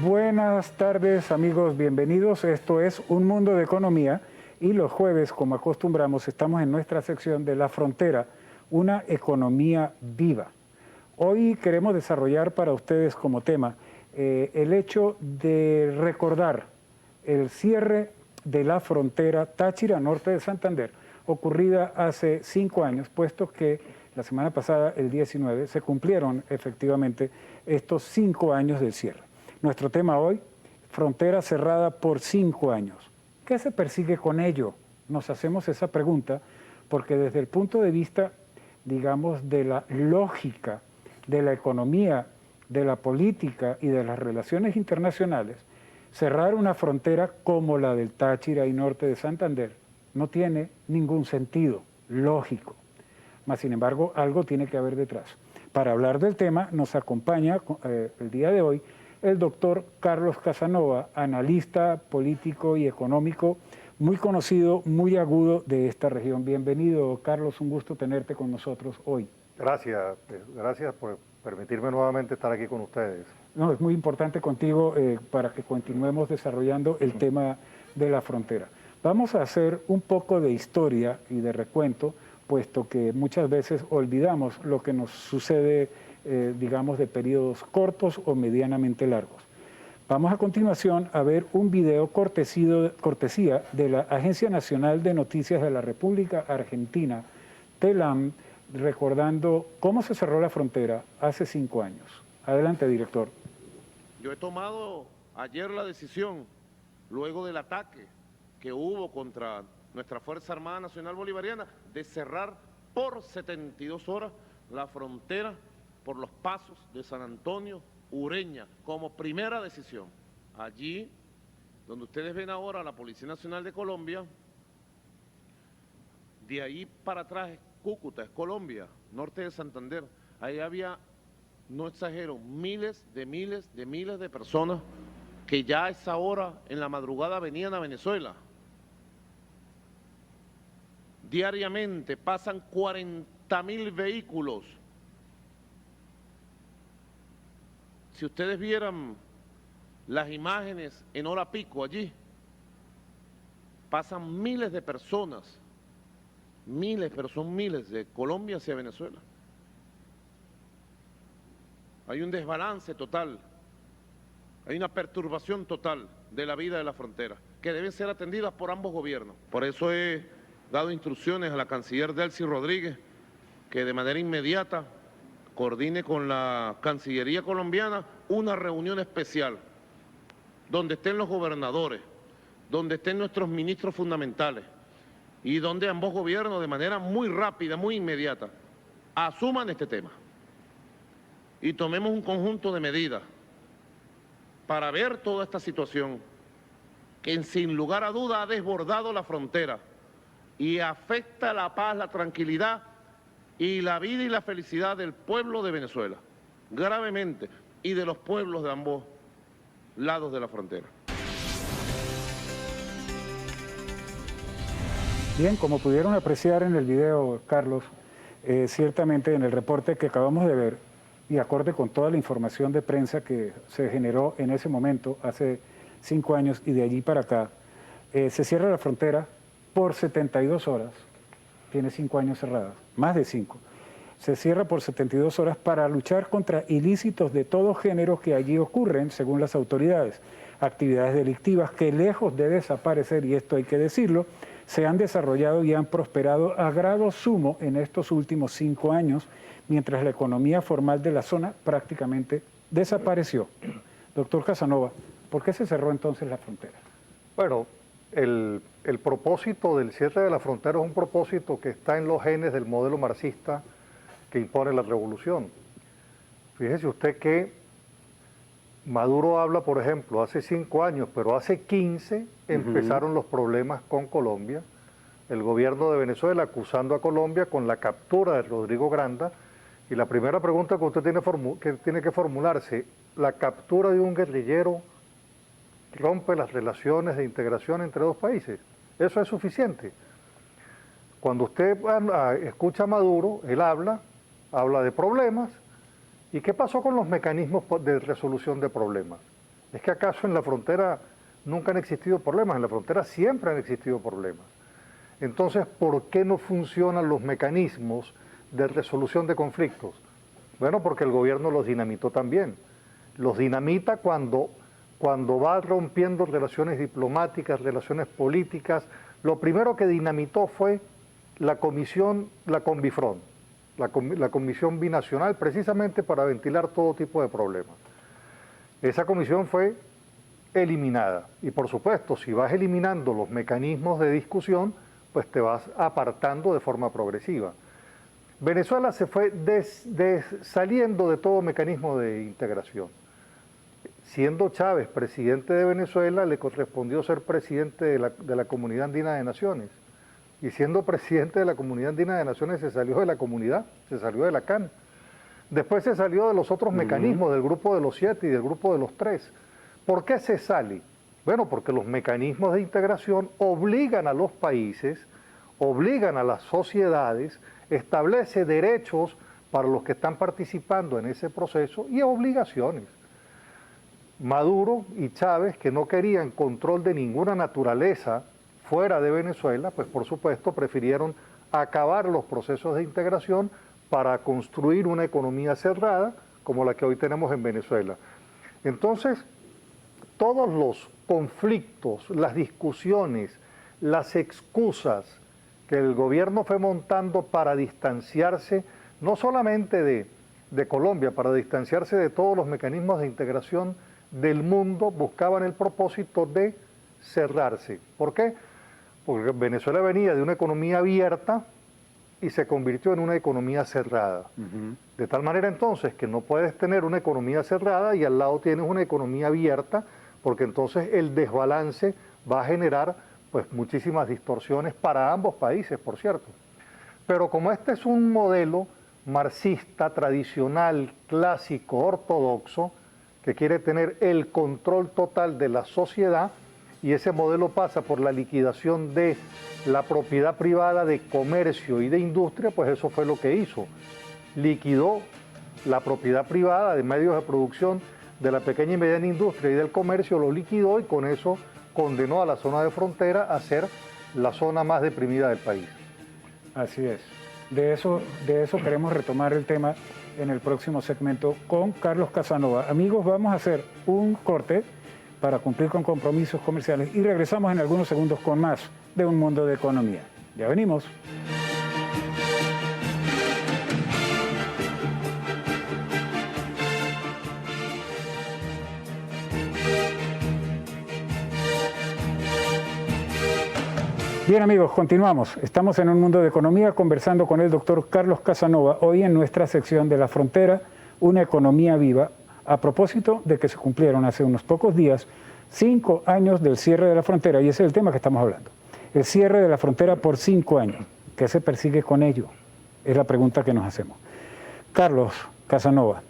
Buenas tardes amigos, bienvenidos. Esto es Un Mundo de Economía y los jueves, como acostumbramos, estamos en nuestra sección de La Frontera, una economía viva. Hoy queremos desarrollar para ustedes como tema el hecho de recordar el cierre de la frontera Táchira Norte de Santander, ocurrida hace 5 años, puesto que la semana pasada, el 19, se cumplieron efectivamente estos 5 años del cierre. Nuestro tema hoy, frontera cerrada por 5 años. ¿Qué se persigue con ello? Nos hacemos esa pregunta porque desde el punto de vista, digamos, de la lógica, de la economía, de la política y de las relaciones internacionales, cerrar una frontera como la del Táchira y Norte de Santander no tiene ningún sentido lógico. Mas, sin embargo, algo tiene que haber detrás. Para hablar del tema nos acompaña el día de hoy el doctor Carlos Casanova, analista político y económico, muy conocido, muy agudo de esta región. Bienvenido, Carlos, un gusto tenerte con nosotros hoy. Gracias por permitirme nuevamente estar aquí con ustedes. No, es muy importante contigo para que continuemos desarrollando el tema de la frontera. Vamos a hacer un poco de historia y de recuento, puesto que muchas veces olvidamos lo que nos sucede, digamos, de periodos cortos o medianamente largos. Vamos a continuación a ver un video cortesía de la Agencia Nacional de Noticias de la República Argentina, TELAM, recordando cómo se cerró la frontera hace 5 años. Adelante, director. Yo he tomado ayer la decisión, luego del ataque que hubo contra nuestra Fuerza Armada Nacional Bolivariana, de cerrar por 72 horas la frontera por los pasos de San Antonio, Ureña, como primera decisión. Allí, donde ustedes ven ahora la Policía Nacional de Colombia, de ahí para atrás es Cúcuta, es Colombia, norte de Santander. Ahí había, no exagero, miles de personas que ya a esa hora, en la madrugada, venían a Venezuela. Diariamente pasan 40.000 vehículos. Si ustedes vieran las imágenes en hora pico allí, pasan miles de personas, pero son miles, de Colombia hacia Venezuela. Hay un desbalance total, hay una perturbación total de la vida de la frontera, que deben ser atendidas por ambos gobiernos. Por eso he dado instrucciones a la canciller Delcy Rodríguez que de manera inmediata coordine con la Cancillería colombiana una reunión especial donde estén los gobernadores, donde estén nuestros ministros fundamentales y donde ambos gobiernos de manera muy rápida, muy inmediata, asuman este tema y tomemos un conjunto de medidas para ver toda esta situación que sin lugar a duda ha desbordado la frontera y afecta la paz, la tranquilidad y la vida y la felicidad del pueblo de Venezuela, gravemente, y de los pueblos de ambos lados de la frontera. Bien, como pudieron apreciar en el video, Carlos, ciertamente en el reporte que acabamos de ver, y acorde con toda la información de prensa que se generó en ese momento, hace 5 años y de allí para acá, se cierra la frontera por 72 horas, tiene 5 años cerrada, más de 5, se cierra por 72 horas para luchar contra ilícitos de todo género que allí ocurren, según las autoridades, actividades delictivas que lejos de desaparecer, y esto hay que decirlo, se han desarrollado y han prosperado a grado sumo en estos últimos 5 años, mientras la economía formal de la zona prácticamente desapareció. Doctor Casanova, ¿por qué se cerró entonces la frontera? Bueno, el propósito del cierre de la frontera es un propósito que está en los genes del modelo marxista que impone la revolución. Fíjese usted que Maduro habla, por ejemplo, hace 5 años, pero hace 15 empezaron los problemas con Colombia. El gobierno de Venezuela acusando a Colombia con la captura de Rodrigo Granda. Y la primera pregunta que usted tiene que formularse, ¿la captura de un guerrillero rompe las relaciones de integración entre dos países? ¿Eso es suficiente? Cuando usted escucha a Maduro, él habla de problemas. ¿Y qué pasó con los mecanismos de resolución de problemas? ¿Es que acaso en la frontera nunca han existido problemas? En la frontera siempre han existido problemas. Entonces, ¿por qué no funcionan los mecanismos de resolución de conflictos? Bueno, porque el gobierno los dinamitó también. Los dinamita cuando va rompiendo relaciones diplomáticas, relaciones políticas. Lo primero que dinamitó fue la Conbifront, la Comisión Binacional, precisamente para ventilar todo tipo de problemas. Esa comisión fue eliminada. Y por supuesto, si vas eliminando los mecanismos de discusión, pues te vas apartando de forma progresiva. Venezuela se fue saliendo de todo mecanismo de integración. Siendo Chávez presidente de Venezuela, le correspondió ser presidente de la Comunidad Andina de Naciones. Y siendo presidente de la Comunidad Andina de Naciones, se salió de la comunidad, se salió de la CAN. Después se salió de los otros mecanismos, del grupo de los 7 y del grupo de los 3. ¿Por qué se sale? Bueno, porque los mecanismos de integración obligan a los países, obligan a las sociedades, establece derechos para los que están participando en ese proceso y obligaciones. Maduro y Chávez, que no querían control de ninguna naturaleza fuera de Venezuela, pues por supuesto prefirieron acabar los procesos de integración para construir una economía cerrada como la que hoy tenemos en Venezuela. Entonces, todos los conflictos, las discusiones, las excusas que el gobierno fue montando para distanciarse, no solamente de Colombia, para distanciarse de todos los mecanismos de integración del mundo, buscaban el propósito de cerrarse. ¿Por qué? Porque Venezuela venía de una economía abierta y se convirtió en una economía cerrada. De tal manera entonces que no puedes tener una economía cerrada y al lado tienes una economía abierta, porque entonces el desbalance va a generar pues muchísimas distorsiones para ambos países, por cierto. Pero como este es un modelo marxista, tradicional, clásico, ortodoxo, que quiere tener el control total de la sociedad, y ese modelo pasa por la liquidación de la propiedad privada de comercio y de industria, pues eso fue lo que hizo. Liquidó la propiedad privada de medios de producción de la pequeña y mediana industria y del comercio, lo liquidó y con eso condenó a la zona de frontera a ser la zona más deprimida del país. Así es. De eso queremos retomar el tema en el próximo segmento con Carlos Casanova. Amigos, vamos a hacer un corte para cumplir con compromisos comerciales y regresamos en algunos segundos con más de Un Mundo de Economía. Ya venimos. Bien amigos, continuamos. Estamos en Un Mundo de Economía conversando con el doctor Carlos Casanova, hoy en nuestra sección de La Frontera, una economía viva, a propósito de que se cumplieron hace unos pocos días 5 años del cierre de la frontera, y ese es el tema que estamos hablando. El cierre de la frontera por 5 años. ¿Qué se persigue con ello? Es la pregunta que nos hacemos. Carlos Casanova,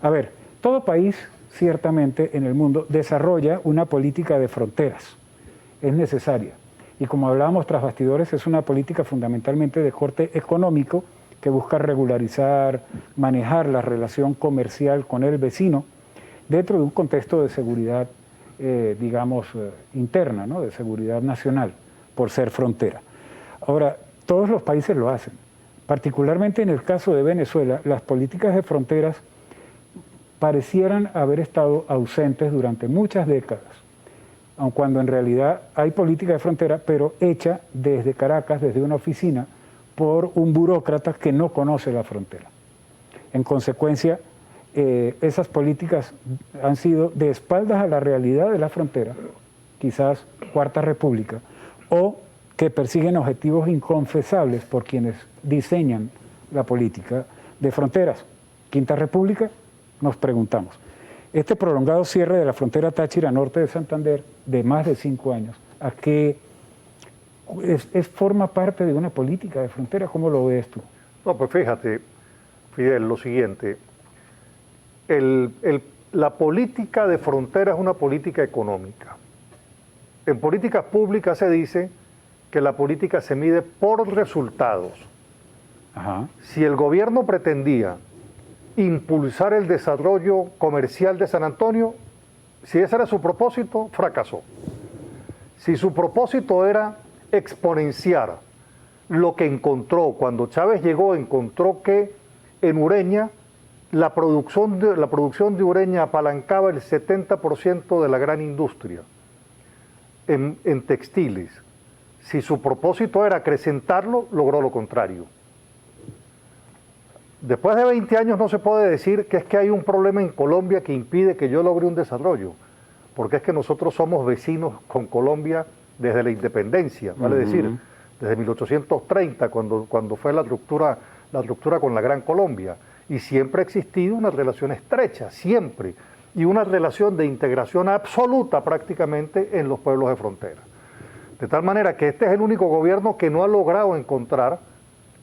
a ver, todo país ciertamente en el mundo desarrolla una política de fronteras. Es necesaria. Y como hablábamos tras bastidores, es una política fundamentalmente de corte económico que busca regularizar, manejar la relación comercial con el vecino dentro de un contexto de seguridad, interna, ¿no? De seguridad nacional, por ser frontera. Ahora, todos los países lo hacen. Particularmente en el caso de Venezuela, las políticas de fronteras parecieran haber estado ausentes durante muchas décadas, aun cuando en realidad hay política de frontera, pero hecha desde Caracas, desde una oficina, por un burócrata que no conoce la frontera. En consecuencia, esas políticas han sido de espaldas a la realidad de la frontera, quizás Cuarta República, o que persiguen objetivos inconfesables por quienes diseñan la política de fronteras. Quinta República, nos preguntamos. Este prolongado cierre de la frontera Táchira Norte de Santander, de más de 5 años, ¿a qué forma parte de una política de frontera? ¿Cómo lo ves tú? No, pues fíjate, Fidel, lo siguiente. La política de frontera es una política económica. En políticas públicas se dice que la política se mide por resultados. Ajá. Si el gobierno pretendía impulsar el desarrollo comercial de San Antonio, si ese era su propósito, fracasó. Si su propósito era exponenciar lo que encontró, cuando Chávez llegó, encontró que en Ureña la producción de Ureña apalancaba el 70% de la gran industria en textiles. Si su propósito era acrecentarlo, logró lo contrario. Después de 20 años no se puede decir que es que hay un problema en Colombia que impide que yo logre un desarrollo, porque es que nosotros somos vecinos con Colombia desde la independencia, vale decir, desde 1830, cuando fue la ruptura con la Gran Colombia, y siempre ha existido una relación estrecha, siempre, y una relación de integración absoluta prácticamente en los pueblos de frontera. De tal manera que este es el único gobierno que no ha logrado encontrar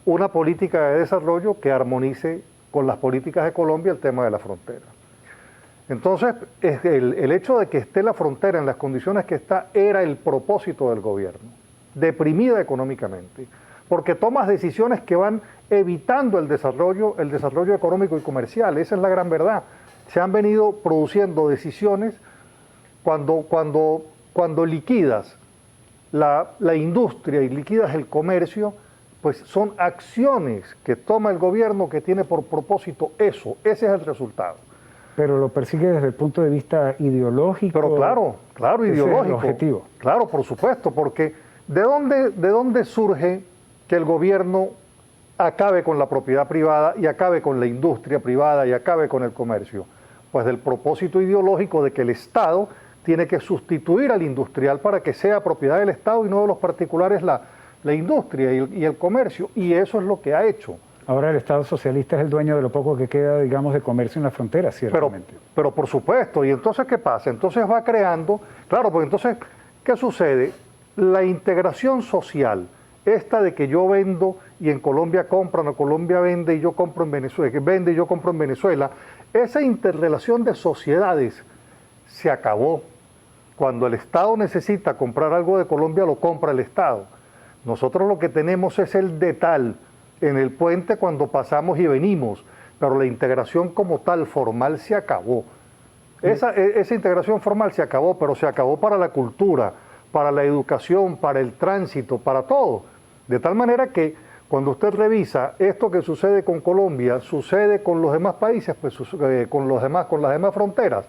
una política de desarrollo que armonice con las políticas de Colombia el tema de la frontera. Entonces, el hecho de que esté la frontera en las condiciones que está era el propósito del gobierno, deprimida económicamente, porque tomas decisiones que van evitando el desarrollo económico y comercial. Esa es la gran verdad. Se han venido produciendo decisiones cuando liquidas la industria y liquidas el comercio, pues son acciones que toma el gobierno que tiene por propósito eso, ese es el resultado. Pero lo persigue desde el punto de vista ideológico. Pero claro, ideológico. Es el objetivo. Claro, por supuesto, porque ¿de dónde surge que el gobierno acabe con la propiedad privada y acabe con la industria privada y acabe con el comercio? Pues del propósito ideológico de que el Estado tiene que sustituir al industrial para que sea propiedad del Estado y no de los particulares la industria y el comercio, y eso es lo que ha hecho. Ahora el Estado socialista es el dueño de lo poco que queda, digamos, de comercio en la frontera, ciertamente. Pero por supuesto, y entonces ¿qué pasa? Entonces va creando, claro, porque entonces, ¿qué sucede? La integración social, esta de que yo vendo y en Colombia compran, o Colombia vende y yo compro en Venezuela, que vende y yo compro en Venezuela, esa interrelación de sociedades se acabó. Cuando el Estado necesita comprar algo de Colombia, lo compra el Estado. Nosotros lo que tenemos es el detal en el puente cuando pasamos y venimos, pero la integración como tal formal se acabó. Esa integración formal se acabó, pero se acabó para la cultura, para la educación, para el tránsito, para todo. De tal manera que cuando usted revisa esto que sucede con Colombia, sucede con los demás países, pues con las demás fronteras,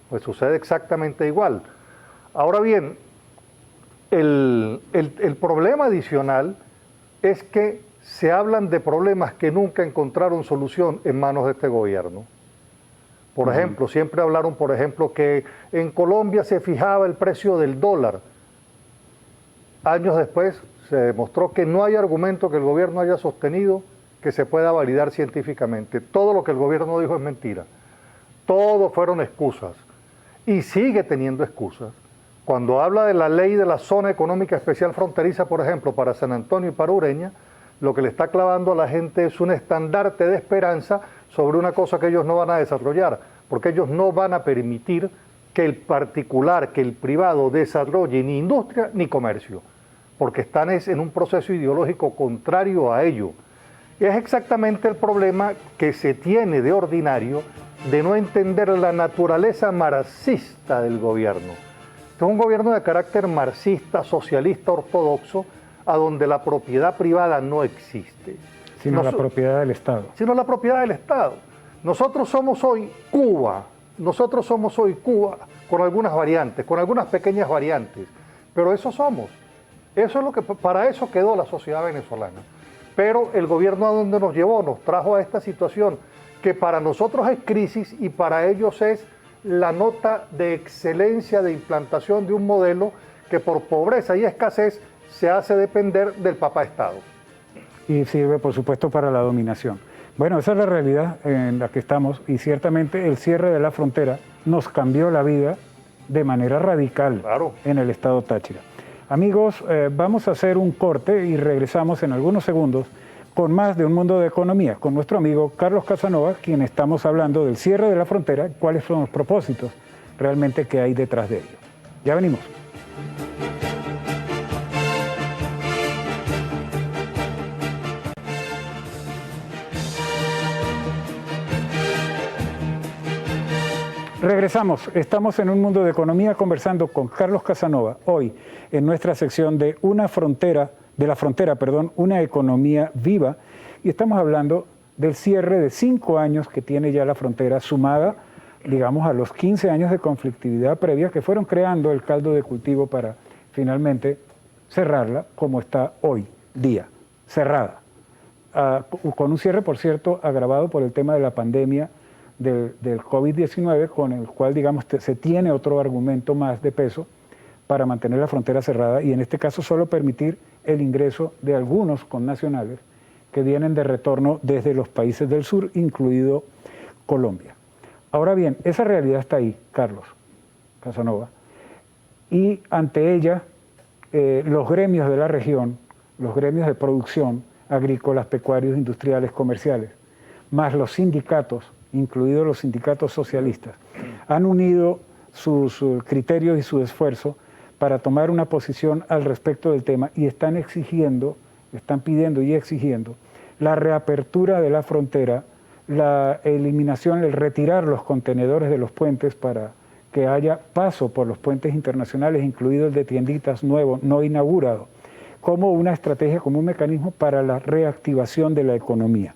pues sucede exactamente igual. Ahora bien, el problema adicional es que se hablan de problemas que nunca encontraron solución en manos de este gobierno. Por ejemplo, siempre hablaron, por ejemplo, que en Colombia se fijaba el precio del dólar. Años después se demostró que no hay argumento que el gobierno haya sostenido que se pueda validar científicamente. Todo lo que el gobierno dijo es mentira. Todo fueron excusas. Y sigue teniendo excusas. Cuando habla de la ley de la zona económica especial fronteriza, por ejemplo, para San Antonio y para Ureña, lo que le está clavando a la gente es un estandarte de esperanza sobre una cosa que ellos no van a desarrollar, porque ellos no van a permitir que el particular, que el privado desarrolle ni industria ni comercio, porque están en un proceso ideológico contrario a ello. Y es exactamente el problema que se tiene de ordinario de no entender la naturaleza marxista del gobierno. Este es un gobierno de carácter marxista, socialista, ortodoxo, a donde la propiedad privada no existe. Sino la propiedad del Estado. Sino la propiedad del Estado. Nosotros somos hoy Cuba con algunas variantes, con algunas pequeñas variantes, pero eso somos. Eso es lo que, para eso quedó la sociedad venezolana. Pero el gobierno a donde nos llevó, nos trajo a esta situación que para nosotros es crisis y para ellos es la nota de excelencia de implantación de un modelo que por pobreza y escasez se hace depender del papá Estado. Y sirve, por supuesto, para la dominación. Bueno, esa es la realidad en la que estamos y ciertamente el cierre de la frontera nos cambió la vida de manera radical en el estado Táchira. Amigos, vamos a hacer un corte y regresamos en algunos segundos con más de Un Mundo de Economía, con nuestro amigo Carlos Casanova, quien estamos hablando del cierre de la frontera, cuáles son los propósitos realmente que hay detrás de ello. Ya venimos. Regresamos, estamos en Un Mundo de Economía conversando con Carlos Casanova, hoy en nuestra sección de una economía viva, y estamos hablando del cierre de 5 años que tiene ya la frontera, sumada, digamos, a los 15 años de conflictividad previa que fueron creando el caldo de cultivo para finalmente cerrarla como está hoy día, cerrada. Con un cierre, por cierto, agravado por el tema de la pandemia del COVID-19, con el cual, digamos, se tiene otro argumento más de peso para mantener la frontera cerrada y en este caso solo permitir el ingreso de algunos connacionales que vienen de retorno desde los países del sur, incluido Colombia. Ahora bien, esa realidad está ahí, Carlos Casanova, y ante ella los gremios de la región, los gremios de producción, agrícolas, pecuarios, industriales, comerciales, más los sindicatos, incluidos los sindicatos socialistas, han unido sus criterios y su esfuerzo para tomar una posición al respecto del tema y están pidiendo y exigiendo la reapertura de la frontera, la eliminación, el retirar los contenedores de los puentes para que haya paso por los puentes internacionales, incluido el de Tienditas nuevo, no inaugurado, como una estrategia, como un mecanismo para la reactivación de la economía.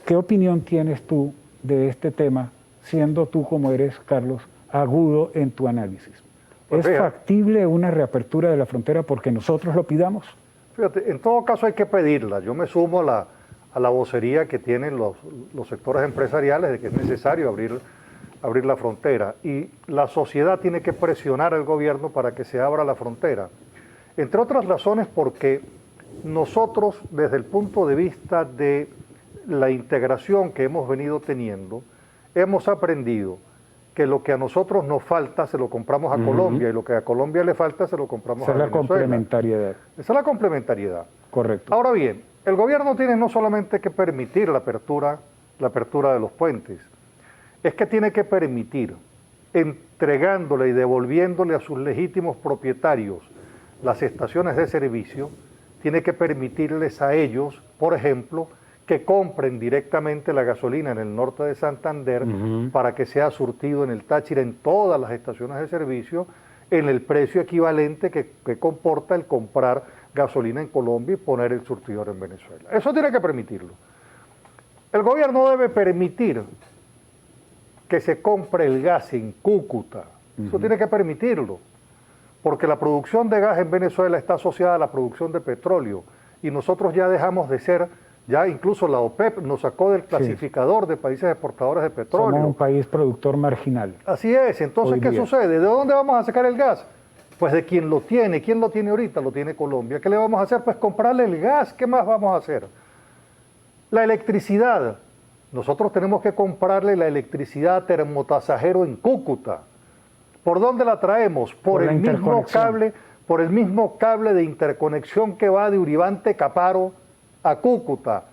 ¿Qué opinión tienes tú de este tema, siendo tú, como eres, Carlos, agudo en tu análisis? ¿Es factible una reapertura de la frontera porque nosotros lo pidamos? Fíjate, en todo caso hay que pedirla. Yo me sumo a la vocería que tienen los sectores empresariales de que es necesario abrir la frontera. Y la sociedad tiene que presionar al gobierno para que se abra la frontera. Entre otras razones porque nosotros, desde el punto de vista de la integración que hemos venido teniendo, hemos aprendido que lo que a nosotros nos falta se lo compramos a Colombia y lo que a Colombia le falta se lo compramos a Venezuela. Esa es la complementariedad. Esa es la complementariedad. Correcto. Ahora bien, el gobierno tiene no solamente que permitir la apertura de los puentes, es que tiene que permitir, entregándole y devolviéndole a sus legítimos propietarios las estaciones de servicio, tiene que permitirles a ellos, por ejemplo, que compren directamente la gasolina en el norte de Santander para que sea surtido en el Táchira en todas las estaciones de servicio en el precio equivalente que comporta el comprar gasolina en Colombia y poner el surtidor en Venezuela. Eso tiene que permitirlo. El gobierno debe permitir que se compre el gas en Cúcuta. Eso tiene que permitirlo, porque la producción de gas en Venezuela está asociada a la producción de petróleo y nosotros ya dejamos de ser. Ya incluso la OPEP nos sacó del clasificador de países exportadores de petróleo. Somos un país productor marginal. Así es. Entonces, ¿qué sucede? ¿De dónde vamos a sacar el gas? Pues de quien lo tiene. ¿Quién lo tiene ahorita? Lo tiene Colombia. ¿Qué le vamos a hacer? Pues comprarle el gas. ¿Qué más vamos a hacer? La electricidad. Nosotros tenemos que comprarle la electricidad a Termotasajero en Cúcuta. ¿Por dónde la traemos? Por el mismo cable de interconexión que va de Uribante Caparo a Cúcuta,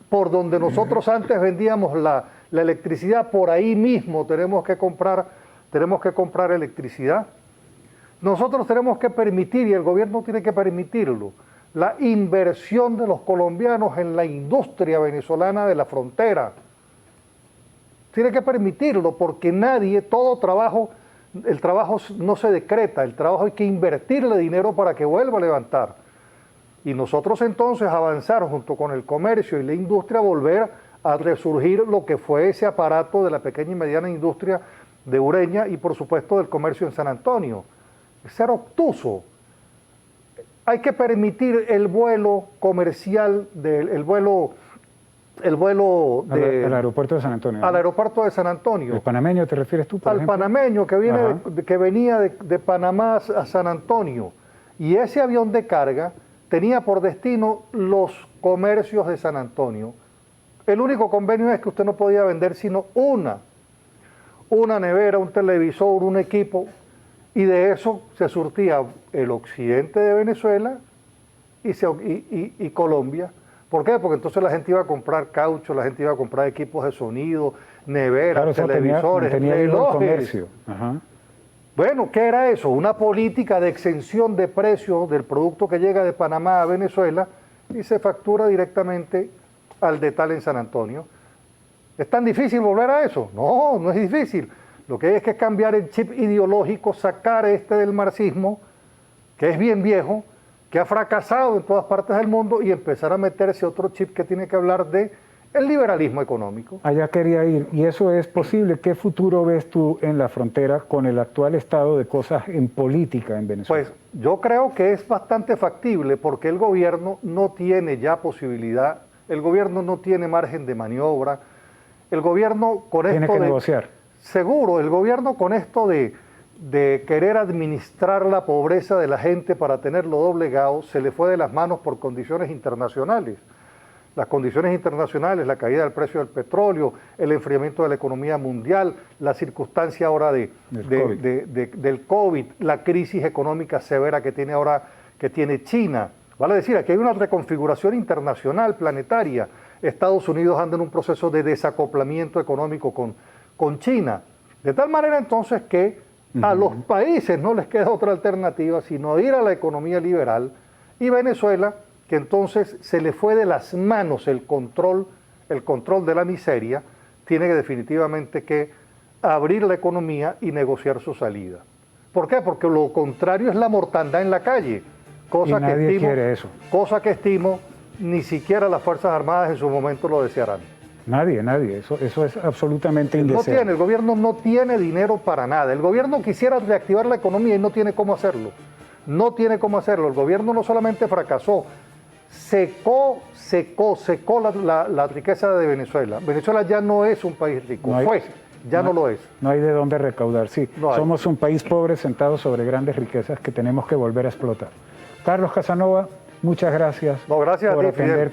por donde nosotros antes vendíamos la electricidad, por ahí mismo tenemos que comprar electricidad. Nosotros tenemos que permitir, y el gobierno tiene que permitirlo, la inversión de los colombianos en la industria venezolana de la frontera. Tiene que permitirlo porque el trabajo no se decreta, el trabajo hay que invertirle dinero para que vuelva a levantar. Y nosotros entonces avanzar junto con el comercio y la industria, volver a resurgir lo que fue ese aparato de la pequeña y mediana industria de Ureña y por supuesto del comercio en San Antonio. Ser obtuso. Hay que permitir el vuelo comercial, el vuelo al aeropuerto de San Antonio. Al aeropuerto de San Antonio. ¿El panameño te refieres tú, por ejemplo? Al panameño que venía de Panamá a San Antonio. Y ese avión de carga tenía por destino los comercios de San Antonio. El único convenio es que usted no podía vender sino una nevera, un televisor, un equipo, y de eso se surtía el occidente de Venezuela y Colombia. ¿Por qué? Porque entonces la gente iba a comprar caucho, la gente iba a comprar equipos de sonido, neveras, televisores, relojes. Bueno, ¿qué era eso? Una política de exención de precios del producto que llega de Panamá a Venezuela y se factura directamente al detal en San Antonio. ¿Es tan difícil volver a eso? No, no es difícil. Lo que hay es que cambiar el chip ideológico, sacar del marxismo, que es bien viejo, que ha fracasado en todas partes del mundo, y empezar a meterse otro chip que tiene que hablar de el liberalismo económico. Allá quería ir, y eso es posible. ¿Qué futuro ves tú en la frontera con el actual estado de cosas en política en Venezuela? Pues yo creo que es bastante factible, porque el gobierno no tiene ya posibilidad, el gobierno no tiene margen de maniobra, el gobierno con Tiene esto que de... negociar. Seguro, el gobierno con esto de querer administrar la pobreza de la gente para tenerlo doblegado, se le fue de las manos por condiciones internacionales. Las condiciones internacionales, la caída del precio del petróleo, el enfriamiento de la economía mundial, la circunstancia ahora del COVID, la crisis económica severa que tiene ahora, que tiene China. Vale decir, aquí hay una reconfiguración internacional, planetaria. Estados Unidos anda en un proceso de desacoplamiento económico con China. De tal manera entonces que a los países no les queda otra alternativa sino ir a la economía liberal, y Venezuela, que entonces se le fue de las manos el control de la miseria, tiene que definitivamente que abrir la economía y negociar su salida. ¿Por qué? Porque lo contrario es la mortandad en la calle, cosa que estimo ni siquiera las Fuerzas Armadas en su momento lo desearán. Nadie, eso es absolutamente indeseable. El gobierno no tiene dinero para nada. El gobierno quisiera reactivar la economía y no tiene cómo hacerlo. No tiene cómo hacerlo. El gobierno no solamente fracasó, secó la riqueza de Venezuela. Venezuela ya no es un país rico, no lo es. No hay de dónde recaudar, sí. Somos un país pobre sentado sobre grandes riquezas que tenemos que volver a explotar. Carlos Casanova, muchas gracias, por atender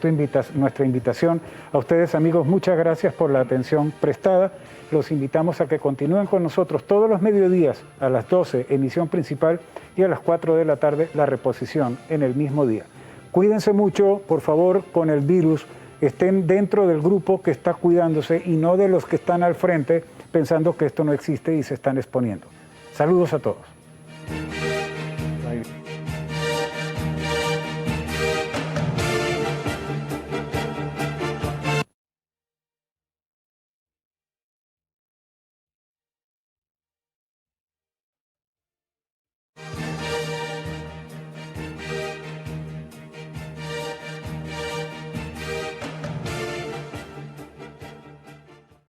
nuestra invitación. A ustedes, amigos, muchas gracias por la atención prestada. Los invitamos a que continúen con nosotros todos los mediodías a las 12, emisión principal, y a las 4 de la tarde, la reposición en el mismo día. Cuídense mucho, por favor, con el virus. Estén dentro del grupo que está cuidándose y no de los que están al frente pensando que esto no existe y se están exponiendo. Saludos a todos.